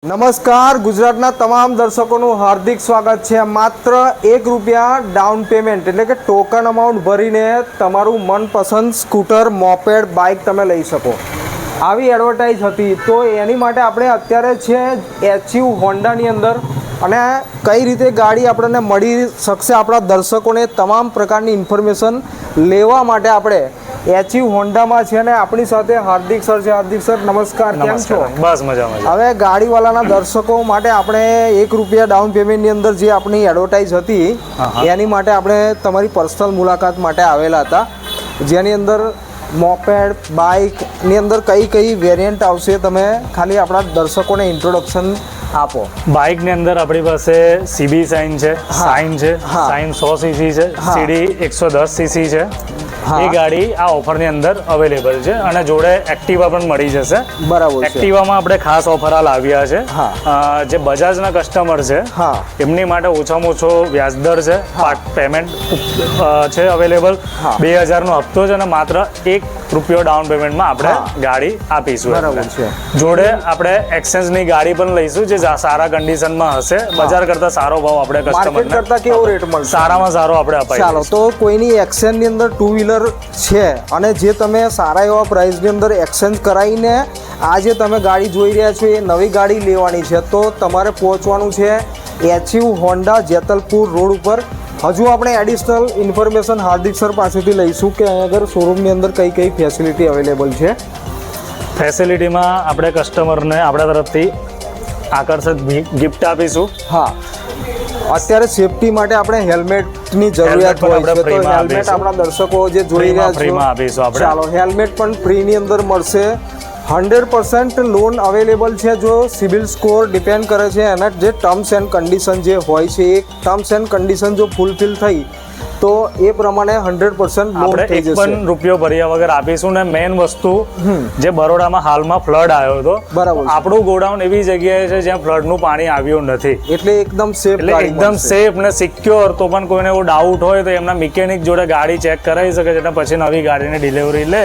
નમસ્કાર, ગુજરાતના તમામ દર્શકોનું હાર્દિક સ્વાગત છે। માત્ર ₹1 ડાઉન પેમેન્ટ એટલે કે ટોકન અમાઉન્ટ ભરીને તમારું મનપસંદ સ્કૂટર, મોપેડ, બાઇક તમે લઈ શકો, આવી એડવર્ટાઇઝ હતી। તો એની માટે આપણે અત્યારે છે એચયુ હોન્ડાની અંદર, અને કઈ રીતે ગાડી આપણને મળી શકશે આપણા દર્શકોને તમામ પ્રકારની ઇન્ફોર્મેશન લેવા માટે આપણે એચયુ હોન્ડામાં છે અને આપણી સાથે હાર્દિક સર છે। હાર્દિક સર, નમસ્કાર, કેમ છો? બસ મજામાં। હવે ગાડીવાળાના દર્શકો માટે આપણે ₹1 ડાઉન પેમેન્ટની અંદર જે આપણી એડવર્ટાઇઝ હતી એની માટે આપણે તમારી પર્સનલ મુલાકાત માટે આવેલા હતા, જેની અંદર મોપેડ, બાઇકની અંદર કઈ વેરિયન્ટ આવશે, તમે ખાલી આપણા દર્શકોને ઇન્ટ્રોડક્શન આપો। બાઇકની અંદર આપણી પાસે સીબી સાઇન છે, સાઇન છે, સાઇન 100cc છે, સીડી 110cc છે। એ ગાડી આ ઓફરની અંદર અવેલેબલ છે અને જોડે એક્ટિવા પણ મળી જશે। બરાબર। એક્ટિવામાં આપણે ખાસ ઓફર આ લાવ્યા છે, જે બજાજના કસ્ટમર છે એમની માટે ઓછામાં ઓછો વ્યાજદર છે, પાર્ટ પેમેન્ટ છે અવેલેબલ, 2000નો હપ્તો છે અને માત્ર ₹1 ડાઉન પેમેન્ટમાં આપણે ગાડી આપીશું। બરાબર છે। જોડે આપણે એક્સચેન્જની ગાડી પણ લઈશું જે સારા કન્ડિશનમાં હશે, બજાર કરતા સારો ભાવ આપણે માર્કેટ કરતા કેવો રેટ મળશે? સારામાં સારો આપણે અપાઈએ। ચાલો, તો કોઈની એક્સચેન્જની અંદર ટુ વ્હીલર છે અને જે તમે સારા એવા પ્રાઇસની અંદર એક્સચેન્જ કરાવીને આ જે તમે ગાડી જોઈ રહ્યા છો એ નવી ગાડી લેવાની છે, તો તમારે પહોંચવાનું છે એચયુ હોન્ડા, જેતલપુર રોડ ઉપર। હજુ આપણે એડિશનલ ઇન્ફોર્મેશન હાર્દિક સર પાસેથી લઈશું કે અહીં આગળ શોરૂમની અંદર કઈ ફેસિલિટી અવેલેબલ છે। ફેસિલિટીમાં આપણે કસ્ટમરને આપણા તરફથી આકર્ષક ગિફ્ટ આપીશું। અત્યારે સેફટી માટે આપણે હેલ્મેટની જરૂરિયાત હોય છે, તો હેલ્મેટ આપણા દર્શકો જે જોઈ રહ્યા છે ફ્રીમાં આપીશું આપણે। ચાલો, હેલ્મેટ પણ ફ્રીની અંદર મળશે। 100% લોન અવેલેબલ છે। જો સિબિલ સ્કોર ડિપેન્ડ કરે છે એના જે ટર્મ્સ એન્ડ કન્ડિશન જે હોય છે, એ ટર્મ્સ એન્ડ કન્ડિશન જો ફૂલફિલ થઈ તો એ પ્રમાણે 100% લોન થઈ જશે। ₹1 ભર્યા વગર આપીશું ને મેઇન વસ્તુ, જે બરોડામાં હાલમાં ફ્લડ આવ્યો હતો, બરાબર, આપણું ગોડાઉન એવી જગ્યાએ છે જ્યાં ફ્લડનું પાણી આવ્યું નથી, એટલે એકદમ સેફ, એટલે એકદમ સેફ ને સિક્યોર। તો પણ કોઈને એવો ડાઉટ હોય તો એમના મિકેનિક જોડે ગાડી ચેક કરાવી શકે છે, પછી નવી ગાડીની ડિલિવરી લે,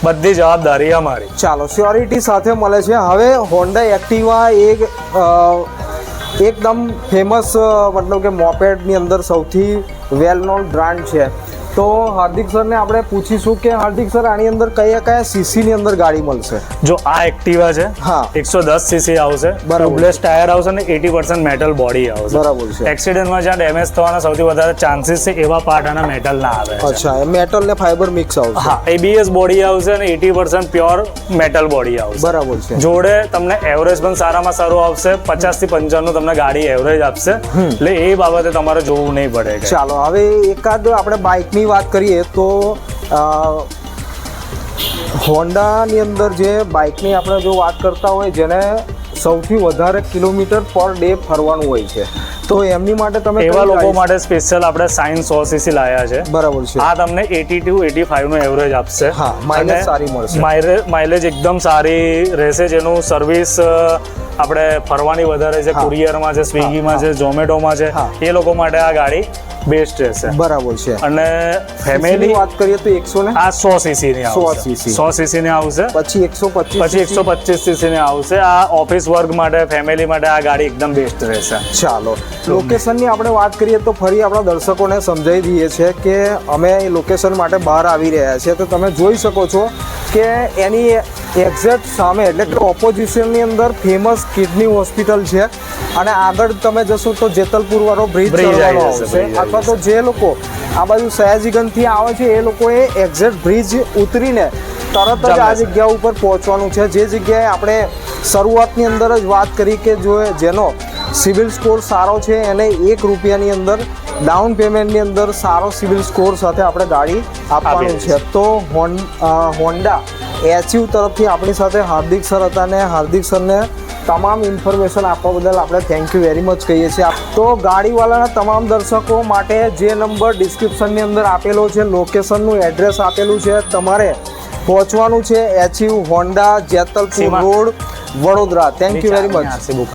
બધી જવાબદારી અમારી। ચાલો, સ્યોરિટી સાથે મળે છે। હવે હોન્ડા એક્ટિવા એકદમ ફેમસ, મતલબ કે મોપેડની અંદર સૌથી વેલ નોન બ્રાન્ડ છે। તો હાર્દિક સરને આપણે પૂછીશું કે હાર્દિક સર, આની અંદર કયા સીસીની અંદર ગાડી મળશે? જો આ એક્ટિવા છે, 110cc આવશે, ટ્યુબલેસ ટાયર આવશે અને 80% મેટલ બોડી આવશે। બરાબર છે। એક્સિડન્ટમાં જ્યાં ડેમેજ થવાના સૌથી વધારે ચાન્સીસ છે એવા પાર્ટ આના મેટલ ના આવે। અચ્છા, મેટલ ને ફાઈબર મિક્સ આવશે। ABS બોડી આવશે અને 80% પ્યોર મેટલ બોડી આવશે। બરાબર છે। જોડે તમને એવરેજ પણ સારામાં સારું આવશે, 50 થી 55 તમને ગાડી એવરેજ આપશે, એટલે એ બાબતે તમારે જોવું નહીં પડે। ચાલો, હવે એકાદ આપણે બાઇકની વાત કરીએ તો હોન્ડાની અંદર જે બાઇકની આપણે જો વાત કરતા હોય, જેને સૌથી વધારે કિલોમીટર પર ડે ફરવાનું હોય છે, તો એમની માટે તમે એવા લોકો માટે સ્પેશિયલ આપણે સાઇન 100cc લાયા છે। બરાબર છે। આ તમને 82-85 નો એવરેજ આપશે। માઇલેજ સારી મળશે, માઇલેજ એકદમ સારી રહેશે, જેનું સર્વિસ આપણે ફરવાની વધારે છે, કુરિયરમાં છે, સ્વિગીમાં છે, ઝોમેટોમાં છે, એ લોકો માટે આ ગાડી બેસ્ટ રહેશે। બરાબર છે। અને ફેમિલી વાત કરીએ તો 100cc ની આવશે, 100cc ની આવશે, પછી 125cc ની આવશે। આ ઓફિસ વર્ક માટે, ફેમિલી માટે આ ગાડી એકદમ બેસ્ટ રહેશે। ચાલો, લોકેશનની આપણે વાત કરીએ તો ફરી આપણા દર્શકોને સમજાવી દઈએ છીએ કે અમે એ લોકેશન માટે બહાર આવી રહ્યા છીએ, તો તમે જોઈ શકો છો કે એની એક્ઝેક્ટ સામે એટલે કે ઓપોઝિશનની અંદર ફેમસ કિડની હોસ્પિટલ છે, અને આગળ તમે જશો તો જેતલપુર વાળો બ્રિજ આવશે, અથવા તો જે લોકો આ બાજુ સયાજીગંજથી આવે છે એ લોકોએ એક્ઝેક્ટ બ્રિજ ઉતરીને તરત જ આ જગ્યા ઉપર પહોંચવાનું છે, જે જગ્યાએ આપણે શરૂઆતની અંદર જ વાત કરી કે જેનો સિવિલ સ્કોર સારો છે એને ₹1 અંદર ડાઉન પેમેન્ટની અંદર સારો સિવિલ સ્કોર સાથે આપણે ગાડી આપવાનું છે। તો હોન્ડા એચયુ તરફથી આપણી સાથે હાર્દિક સર હતા, ને હાર્દિક સરને તમામ ઇન્ફોર્મેશન આપવા બદલ આપણે થેન્ક યુ વેરી મચ કહીએ છીએ। તો ગાડીવાળાના તમામ દર્શકો માટે જે નંબર ડિસ્ક્રિપ્શનની અંદર આપેલો છે, લોકેશનનું એડ્રેસ આપેલું છે, તમારે પહોંચવાનું છે HU Honda, Jetalpur road, Vadodara. Thank you very much.